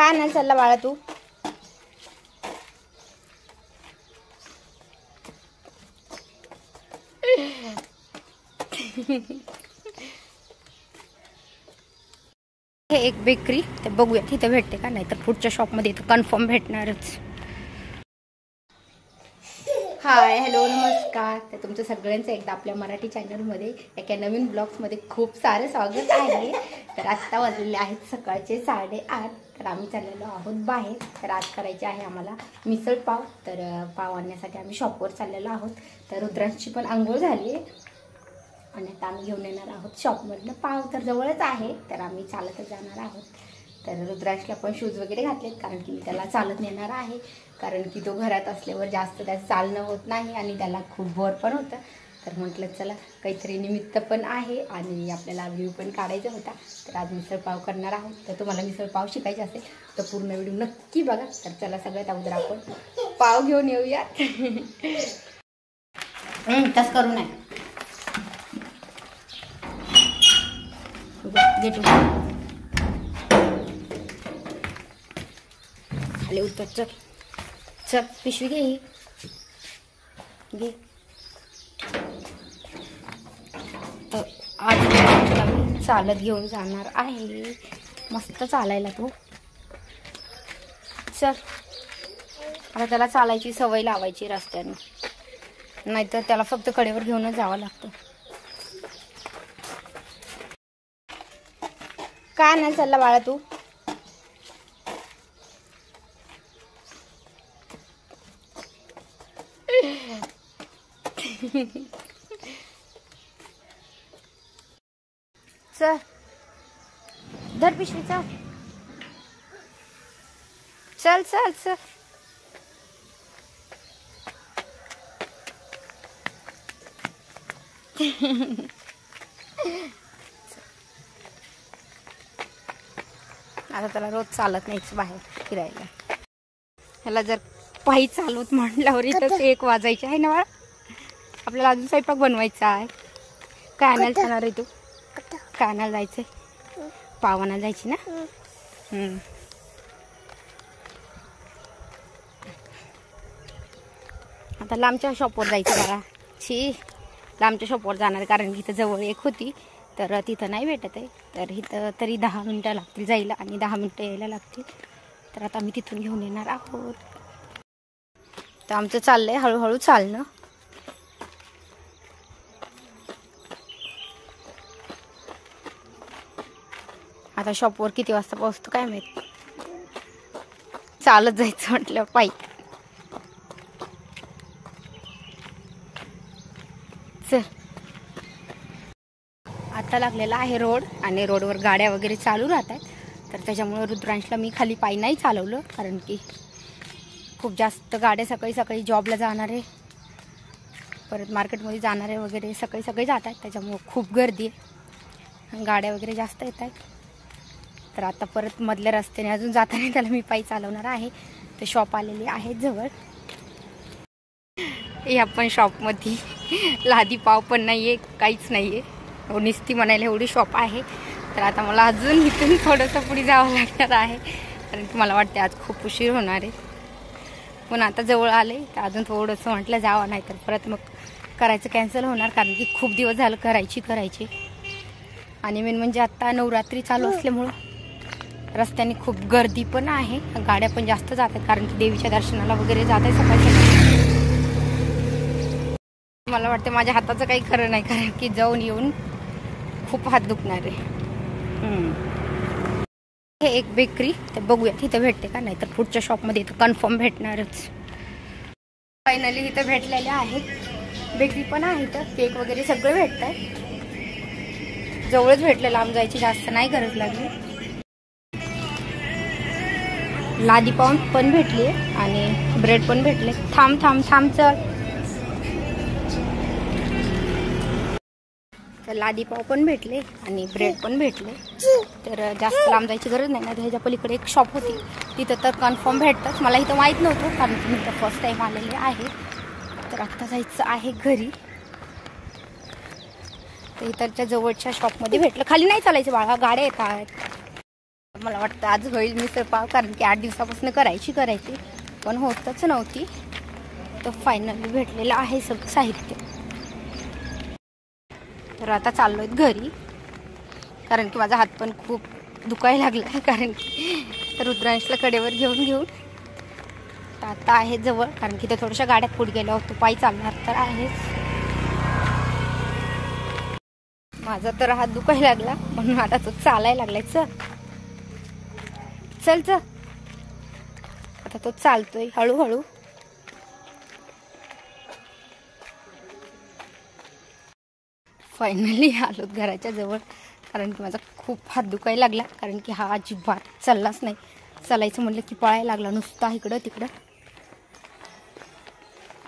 काय नाही चालला बाळा तू? हे एक बेकरी, ते बघूया तिथे भेटते का, नाही तर पुढच्या शॉपमध्ये इथं कन्फर्म भेटणारच. हाय, हॅलो, नमस्कार. तर तुमचं सगळ्यांचं एकदा आपल्या मराठी चॅनलमध्ये एका नवीन ब्लॉग्समध्ये खूप सारं स्वागत आहे. तर आत्ता वाजलेले आहेत सकाळचे 8:30. तर आम्ही चाललेलो आहोत बाहेर. तर आज करायचे आहे आम्हाला मिसळ पाव. तर पाव आणण्यासाठी आम्ही शॉपवर चाललेलो आहोत. तर रुद्रांची पण आंघोळ झाली आणि आता आम्ही घेऊन येणार आहोत शॉपमधनं पाव. तर जवळच आहे, तर आम्ही चालतच जाणार आहोत. तर रुद्रांशला पण शूज वगैरे घातलेत, कारण की मी त्याला चालत नेणार आहे. कारण की तो घरात असल्यावर जास्त त्याचं चालणं होत नाही आणि त्याला खूप बोर पण होतं. तर म्हटलं चला काहीतरी निमित्त पण आहे आणि आपल्याला व्ह्यू पण काढायचा होता. तर आज मिसळ पाव करणार आहोत. तर तुम्हाला मिसळ पाव शिकायचे असेल तर पूर्ण व्हिडिओ नक्की बघा. तर चला सगळ्यात अगोदर आपण पाव घेऊन येऊया. तसं करू नये. खाली उतर. चल चल, पिशवी घे. घे. तर आज मी चालत घेऊन जाणार आहे. मस्त चालायला तू. चल, आता त्याला चालायची सवय लावायची रस्त्याने, नाहीतर त्याला फक्त कडेवर घेऊनच जावं लागतं. काय नाही चालला बाळा तू? चल, धर पिशवी. चल चल चल चल. आता त्याला रोज चालत नाहीच बाहेर फिरायला. ह्याला जर पायी चालवत म्हटल्यावर इथं 1 वाजायचे आहे ना बाळा. आपल्याला अजून स्वयंपाक बनवायचा आहे. काय आणायला जाणार आहे तू? काय आणायला जायचंय? पाव आणायला जायची ना? आता लांबच्या शॉपवर जायचं बाळा. लांबच्या शॉपवर जाणार, कारण की इथं जवळ एक होती तर तिथं नाही भेटत आहे. तर इथं तरी 10 मिनटं लागतील जायला आणि 10 मिनटं यायला लागतील. तर आता आम्ही तिथून घेऊन येणार आहोत. तर आमचं चाललंय हळूहळू चालणं. आता शॉपवर किती वाजता पोहोचतो काय माहित. चालत जायचं म्हटलं पायी. चल, आता लागलेला आहे रोड आणि रोडवर गाड्या वगैरे चालू राहतात. तर त्याच्यामुळे रुद्रांशला मी खाली पायी नाही चालवलं, कारण की खूप जास्त गाड्या सकाळी सकाळी जॉबला जाणारे, परत मार्केटमध्ये जाणारे वगैरे सकाळी जातात. त्याच्यामुळं खूप गर्दी आहे, गाड्या वगैरे जास्त येत आहेत. तर आता परत मधल्या रस्त्याने अजून जाताना त्याला मी पायी चालवणार आहे. तर शॉप आलेली आहे जवळ. या पण शॉपमध्ये लादी पाव पण नाही आहे, काहीच नाही आहे. निस्ती म्हणायला एवढी शॉप आहे. तर आता मला अजून इथून थोडंसं पुढे जावं लागणार आहे, कारण की मला वाटते आज खूप उशीर होणार आहे. पण आता जवळ आले तर अजून थोडंसं म्हटलं जावं, नाही तर परत मग करायचं कॅन्सल होणार, कारण की खूप दिवस झालं करायची. आणि मेन म्हणजे आत्ता नवरात्री चालू असल्यामुळं रस्त्याने खूप गर्दी पण आहे, गाड्या पण जास्त जातात, कारण की देवीच्या दर्शनाला वगैरे जात आहे सकाळी. मला वाटतं माझ्या हाताचं काही खरं नाही, कारण की जाऊन येऊन खूप हात दुखणार आहे. हे एक बेकरी, ते बघूया तिथे भेटते का, नाही तर पुढच्या शॉपमध्ये इथं कन्फर्म भेटणारच. फायनली इथं भेटलेले आहेत. बेकरी पण आहे, तर केक वगैरे सगळं भेटत आहे. जवळच भेटलं, लांब जायची जास्त नाही गरज लागली. लादी पाव पण भेटली आणि ब्रेड पण भेटले. थांब चल. तर लादी पाव पण भेटले आणि ब्रेड पण भेटले. तर जास्त लांब जायची गरज नाही. ना ह्याच्या पलीकडे एक शॉप होती, तिथं तर कन्फर्म भेटतंच. मला इथं माहीत नव्हतं, कारण की मी तर फर्स्ट टाईम आलेले आहे. तर आत्ता जायचं आहे घरी. तर इथरच्या जवळच्या शॉपमध्ये भेटलं. खाली नाही चालायचं बाळा, गाड्या येतात. मला वाटतं आज होईल मिसळपाव, कारण की 8 दिवसापासून करायची पण होतच नव्हती. तर फायनली भेटलेलं आहे सगळं साहित्य. तर आता चाललोय घरी, कारण की माझा हात पण खूप दुखायला लागला आहे, कारण की रुद्रांशला कडेवर घेऊन आता आहे जवळ, कारण की ते थोड्याशा गाड्यात पुढे गेल्या होतो, पायी चालणार तर आहेच. माझा तर हात दुखायला लागला म्हणून आता तो चालायला लागलाय. चल आता तो चालतोय हळूहळू. फायनली आलो घराच्या जवळ, कारण की माझा खूप हात दुखायला लागला, कारण की हा अजिबात चाललाच नाही. चालायचं म्हटलं की पळायला लागला नुसता इकडं तिकडं.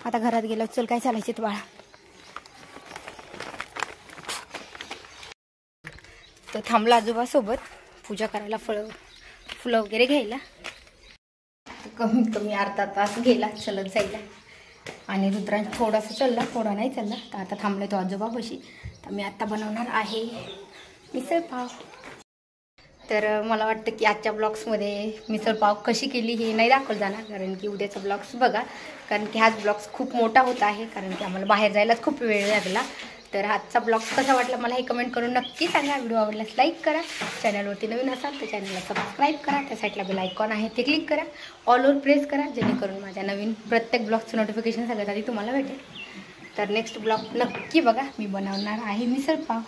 आता घरात गेलो, चल काय चालायचे तर बाळा. तो थांबला आजोबासोबत पूजा करायला, फुलं वगैरे घ्यायला. कमीत कमी अर्धा तास गेला चलत जायला. आणि रुद्रांश थोडासा चालला, थोडा नाही चालला. तर आता थांबलाय तो आजोबापाशी. तर मी आता बनवणार आहे मिसळपाव. तर मला वाटतं की आजच्या ब्लॉग्समध्ये मिसळपाव कशी केली हे नाही दाखवलं जाणार, कारण की उद्याचा ब्लॉग्स बघा, कारण की हाच ब्लॉग्स खूप मोठा होत आहे, कारण की आम्हाला बाहेर जायलाच खूप वेळ लागला. तर आजचा ब्लॉग्स कसा वाटला मला हे कमेंट करून नक्की सांगा. व्हिडिओ आवडल्यास लाईक करा. चॅनलवरती नवीन असाल तर चॅनलला सबस्क्राईब करा. त्या साईडला बेल आयकॉन आहे ते क्लिक करा. ऑलवर प्रेस करा, जेणेकरून माझ्या नवीन प्रत्येक ब्लॉगचं नोटिफिकेशन सगळ्यात आधी तुम्हाला भेटेल. तर नेक्स्ट ब्लॉग नक्की बघा. मी बनवणार आहे मिसळपाव.